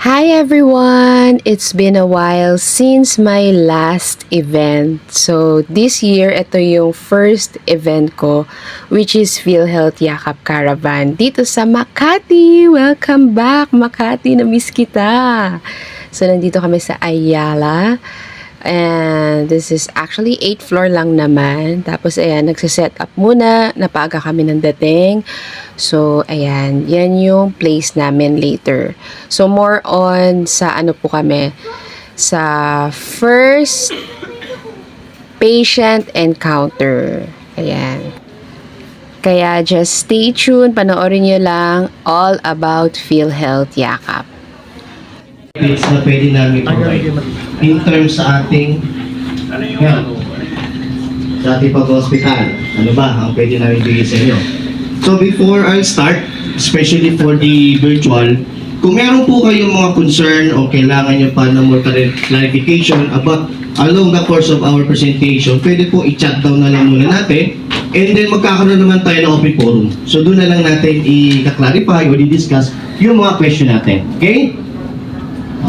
Hi everyone! It's been a while since my last event. So this year, ito yung first event ko, which is PhilHealth Yakap Caravan dito sa Makati. Welcome back, Makati! Na-miss kita! So nandito kami sa Ayala. And this is actually 8th floor lang naman. Tapos ayan, nagsiset up muna. Napaaga kami ng dating. So ayan, yan yung place namin later. So more on sa ano po kami, sa first patient encounter. Ayan. Kaya just stay tuned, panoorin nyo lang all about PhilHealth Yakap. It's na pwede namin provide in terms sa ating sa ating pag-hospital. Ano ba ang pwede namin bigay sa inyo? So before I start, especially for the virtual, kung meron po kayong mga concern o kailangan nyo pa ng more clarification about along the course of our presentation, pwede po i-chat down na lang muna natin, and then magkakaroon naman tayo ng open forum. So doon na lang natin i-clarify o i-discuss yung mga question natin. Okay?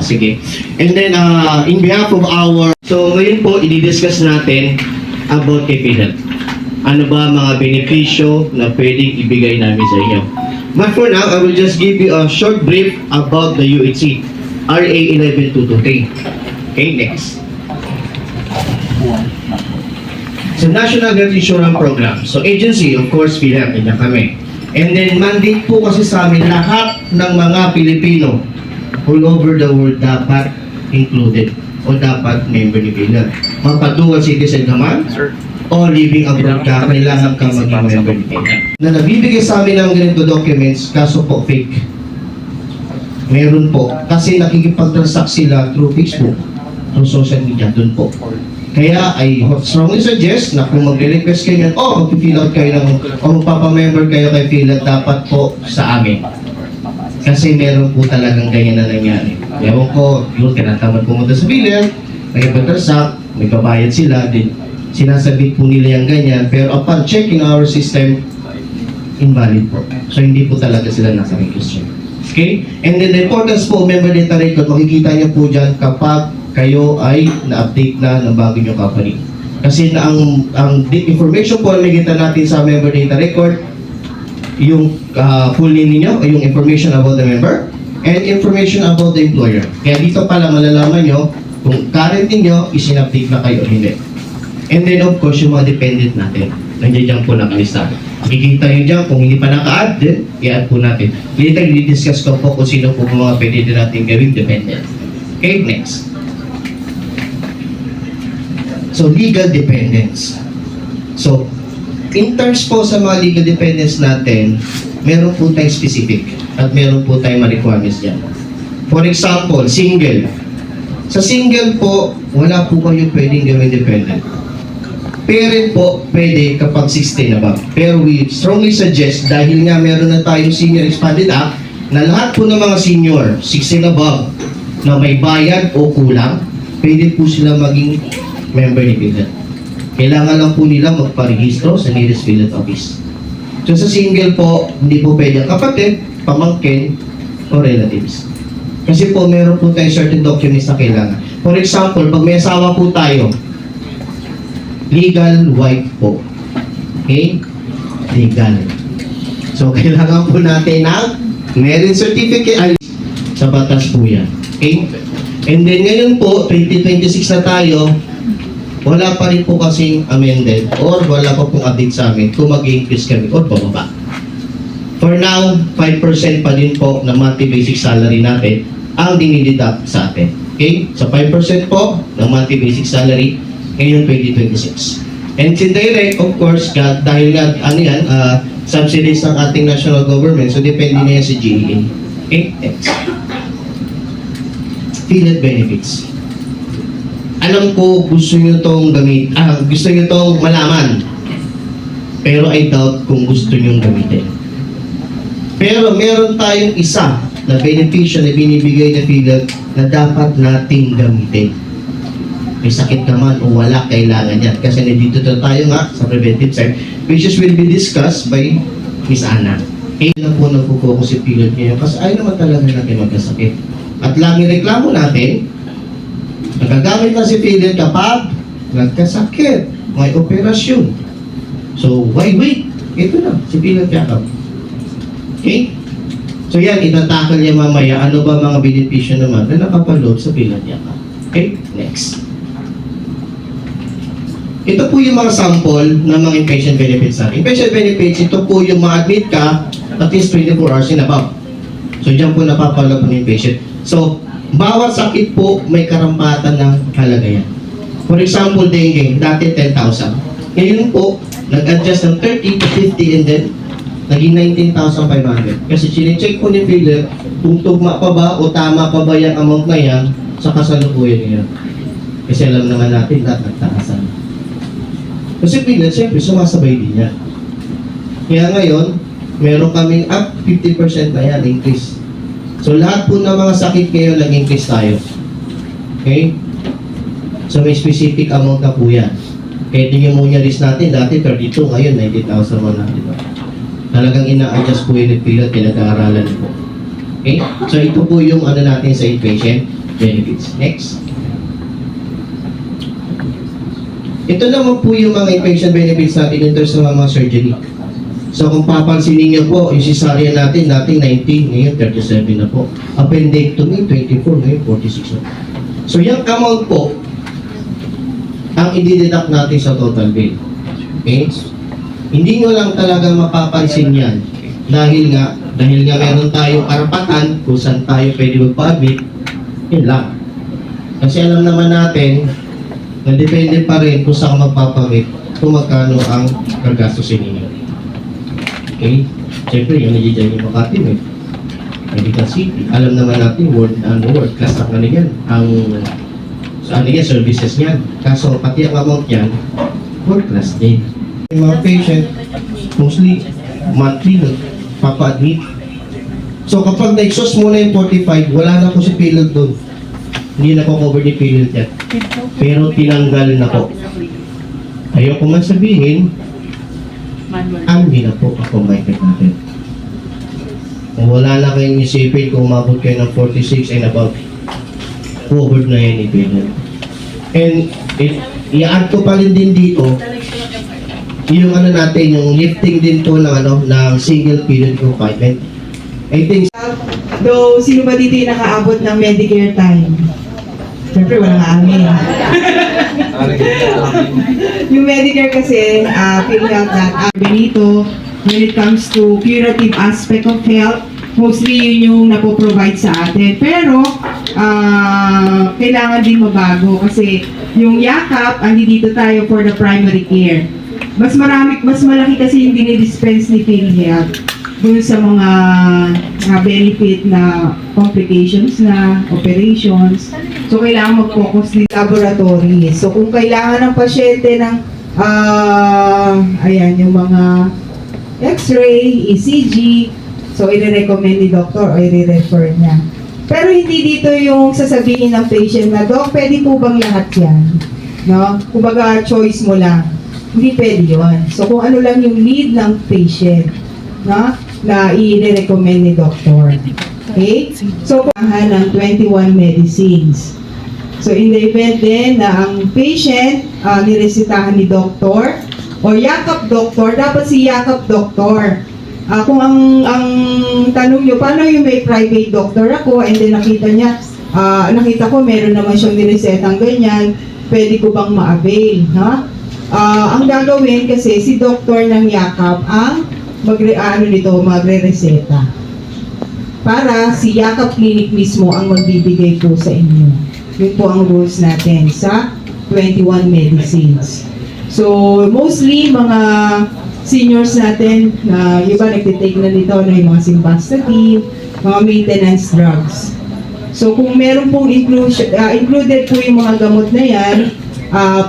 Sige. And then, in behalf of so ngayon po, i-discuss natin about kay PhilHealth. Ano ba mga benepisyo na pwedeng ibigay namin sa inyo? But for now, I will just give you a short brief about the UHC, RA 11223. Okay, next. So, National Health Insurance Program. So, agency, of course, PhilHealth, yan kami. And then, mandate po kasi sa amin lahat ng mga Pilipino all over the world dapat included o dapat member ni PhilHealth. Mapadual citizen ka man o living abroad ka, kailangan ka maging member ni PhilHealth. Na nabibigay sa amin ng ganito documents, kaso po fake. Meron po. Kasi nakikipag-transact sila through Facebook, through social media, dun po. Kaya I strongly suggest na kung magre-request kayo yan, mag-fill out kayo o magpapamember kayo kay PhilHealth, dapat po sa amin. Kasi meron po talagang ganyan na nangyari. Ewan ko, yun, kinatamad pumunta sa PhilHealth, nagpapagtrasak, may kabayad sila, din sinasabit po nila yung ganyan, pero upon checking our system, invalid po. So, hindi po talaga sila naka-register. Okay? And then, the importance po, member data record, makikita niyo po dyan kapag kayo ay na-update na ng bago nyo company. Kasi na ang information po na makikita natin sa member data record, yung full name niyo, yung information about the member, and information about the employer. Kaya dito pala malalaman nyo kung current niyo isin-update na kayo o hindi. And then of course, yung mga dependent natin. Nandiyan dyan po nakalista. Makikita nyo dyan, kung hindi pa naka-add, i-add po natin. Later, i-discuss ko po kung sino po mga pwede din natin gawing dependent. Okay, next. So, legal dependence. So, in terms po sa mga legal dependence natin, meron po tayong specific at meron po tayong mga requirements dyan. For example, single. Sa single po, wala po kayo pwedeng gawin dependent. Parent po, pwede kapag 16 above. Pero we strongly suggest, dahil nga meron na tayong Senior Expanded Act, na lahat po ng mga senior, 16 above, na may bayad o kulang, pwede po sila maging member ni PhilHealth. Kailangan lang po nila magparehistro sa nearest PhilHealth office. So sa single po, hindi po pwede ang kapatid, pamangkin, o relatives. Kasi po meron po tayong certain documents na kailangan. For example, pag may asawa po tayo, legal wife po. Okay? Legal. So kailangan po natin ng marriage certificate sa batas po yan. Okay? And then ngayon po, 2026 na tayo, wala pa rin po kasing amended or wala pa pong update sa amin kung mag-increase kami o pababa. For now, 5% pa din po na monthly basic salary natin ang dinideduct sa atin. Okay? So 5% po ng monthly basic salary ngayon 2026. And indirect, of course, dahil nga, subsidies ng ating national government, so depende na yan sa GEA. Okay? Next. PhilHealth benefits. Alam ko gusto nyo itong gusto nyo itong malaman. Pero I doubt kung gusto nyo gamitin. Pero meron tayong isa na benepisyo na binibigay ng PhilHealth na dapat nating gamitin. May sakit naman o wala, kailangan yan. Kasi nandito tayo nga sa preventive side, which is will be discussed by Miss Anna. Kaya lang po nagpo-focus si PhilHealth ngayon kasi ayaw naman talaga natin magkasakit. At lagi reklamo natin, nagagamit na si PhilHealth kapag nagkasakit, may operasyon. So, why wait? Ito na, si PhilHealth Yakap. Okay? So yan, itatakal niya mamaya, ano ba mga benepisyo naman na nakapaload sa PhilHealth Yakap. Okay? Next. Ito po yung mga sample ng mga inpatient benefits natin. Inpatient benefits, ito po yung ma-admit ka at least 24 hours and above. So dyan po napapala po ng inpatient. So, bawat sakit po may karampatan ng halaga yan. For example, dengue, dati 10,000. Ngayon po, nag-adjust ng 30 to 50 and then naging 19,500. Kasi chinecheck po ni PhilHealth kung tugma pa ba o tama pa ba yung amount na yan sa kasalukuyan ngayon. Kasi alam naman natin lahat nagtaasan. Kasi PhilHealth, siyempre, sumasabay din yan. Kaya ngayon, meron kaming up 50% na yan, increase. So, lahat po ng mga sakit ngayon, nag-increase tayo. Okay? So, may specific amount na po yan. Kaya tingin mo niya list natin, dati 32, ngayon 90,000 mo na. Diba? Talagang ina-adjust po yung PhilHealth, pinag-aaralan po. Okay? So, ito po yung ano natin sa inpatient benefits. Next. Ito naman po yung mga inpatient benefits natin in terms ng mga surgery. So kung papansinin niyo po, yung cesarean natin, dating 19, ngayon 37 na po. Appendectomy, 24, ngayon 46 na. So yung amount po, ang i-deduct natin sa total bill. Okay? Hindi nyo lang talaga mapapansin yan. Dahil nga meron tayong karapatan kung saan tayo pwede magpa-admit, yun lang. Kasi alam naman natin, na depende pa rin kung saan magpapamit kung magkano ang gagastusin ninyo. Okay? Siyempre, yung nandiyan yung Makati, Medical City. Alam naman natin, world class na yan. Services niyan. Kaso, pati ang amount yan, world class din. Yung mga patient, mostly, monthly, papa-admit. So, kapag na-exhaust mo na yung 45, wala na po si PhilHealth doon. Hindi na po cover ni PhilHealth yan. Pero tinanggal na po. Ayoko man sabihin, hindi na po ako may natin. Kung wala na kayong isipin, kung umabot kayo ng 46 and above, covered na yan ni PhilHealth. And i-add ko pa rin din dito, yung ano natin, yung lifting din po ng single period confinement. I think, though, sino ba dito yung nakaabot ng Medicare time? Siyempre, walang amin. Yung Medicare kasi, PhilHealth that dito, when it comes to curative aspect of health, mostly yun yung napoprovide sa atin. Pero, kailangan din mabago kasi yung yakap, andi dito tayo for the primary care. Mas malaki kasi yung dinidispense ni PhilHealth dun sa mga benefit na complications na operations. So, kailangan mag-focus din laboratory. So, kung kailangan ng pasyente ng yung mga X-ray, ECG, so, i-recommend ni doctor o i-refer niya. Pero hindi dito yung sasabihin ng patient na, Doc, pwede po bang lahat yan? No? Kumbaga, choice mo lang. Hindi pwede yun. So, kung ano lang yung need ng patient, no? Na i-recommend ni doctor. Okay? So, kailangan ng 21 medicines. So, in the event din na ang patient niresitahan ni doctor o yakap doctor, dapat si yakap doctor. Kung ang tanong nyo, paano yung may private doctor ako and then nakita ko meron naman siyang niresetang ganyan, pwede ko bang ma-avail? Ha? Ang gagawin kasi si doctor ng yakap ang magre-reseta. Para si Yakap Clinic mismo ang magbibigay po sa inyo. Yun po ang rules natin sa 21 medicines. So, mostly mga seniors natin na iba nagtitake na nito na yung mga simvastatin, mga maintenance drugs. So, kung meron pong included po yung mga gamot na yan,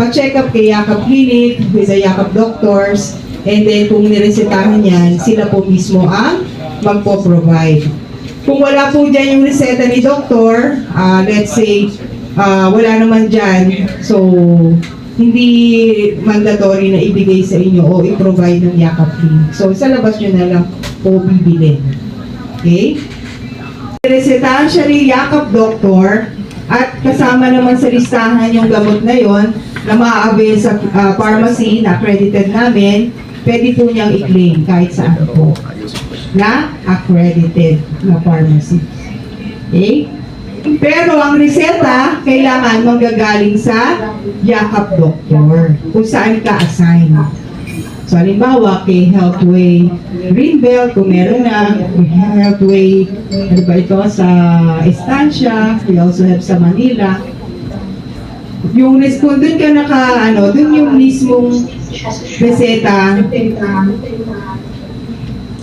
pa-check up kay Yakap Clinic with the Yakap doctors. And then, kung niresetahan yan, sila po mismo ang magpo-provide. Kung wala po dyan yung reseta ni doktor, let's say, wala naman dyan, so, hindi mandatory na ibigay sa inyo o i-provide ng Yakap Clinic. So, sa labas nyo na lang po bibili. Okay? Resetahan siya ni Yakap Doktor at kasama naman sa listahan yung gamot na yon na maa-avail sa pharmacy na accredited namin, pwede po niyang i-claim kahit saan po na accredited na pharmacy. Okay? Pero ang reseta, kailangan manggagaling sa Yakap Doktor kung saan ka assign. So, halimbawa, kay Healthway Greenbelt, kung meron na, Healthway, ano ba ito, sa Estancia, we also have sa Manila. Yung kung dun ka dun yung mismong reseta.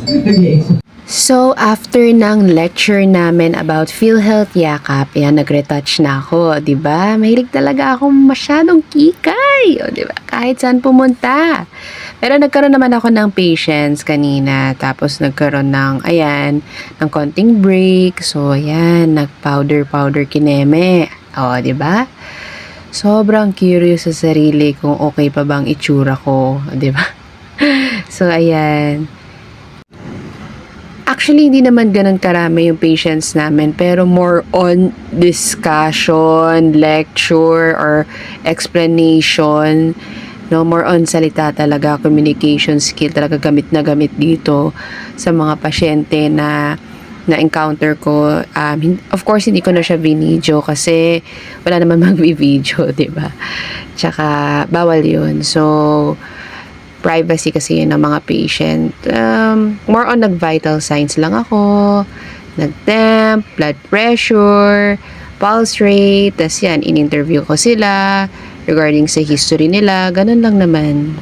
Okay. So, after ng lecture namin about PhilHealth Yakap, yan, nag-retouch na ako, di ba? Mahilig talaga akong masyadong kikay, o di ba? Kahit saan pumunta. Pero nagkaroon naman ako ng patience kanina, tapos nagkaroon ng, ayan, ng konting break. So, ayan, nag-powder kineme. O, di ba? Sobrang curious sa sarili kung okay pa bang itsura ko, di ba? So, ayan. Actually, hindi naman ganun karami yung patients namin, pero more on discussion, lecture, or explanation. No, more on salita talaga, communication skill talaga gamit na gamit dito sa mga pasyente na encounter ko. Of course, hindi ko na siya video kasi wala naman mag-video, diba? Tsaka, bawal yun. So, privacy kasi yun ng mga patient. More on nag-vital signs lang ako, nag-temp, blood pressure, pulse rate, tas yan, in-interview ko sila regarding sa history nila, ganun lang naman.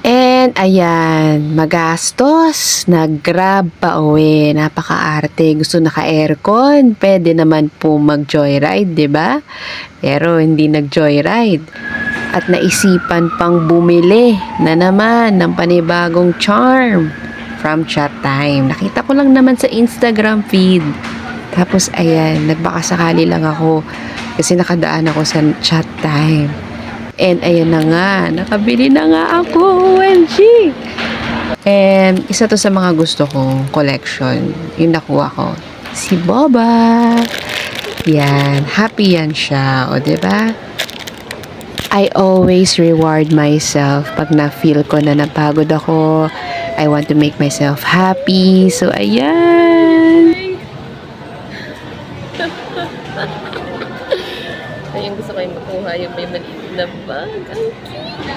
And ayan, magastos, nag-grab pa uwi, napaka-arte, gusto naka-aircon, pwede naman po mag-joyride, 'di ba? Pero hindi nag-joyride. At naisipan pang bumili na naman ng panibagong charm from Chat Time. Nakita ko lang naman sa Instagram feed. Tapos ayan, nagbakasakali lang ako kasi nakadaan ako sa Chat Time. And ayan na nga, nakabili na nga ako, OMG! And isa to sa mga gusto kong collection, yung nakuha ko. Si Boba! Yan, happy yan siya, o diba? I always reward myself pag na-feel ko na napagod ako. I want to make myself happy. So, ayan! Ayun, gusto ko yung makuha yung may maliit na bag. Ang cute!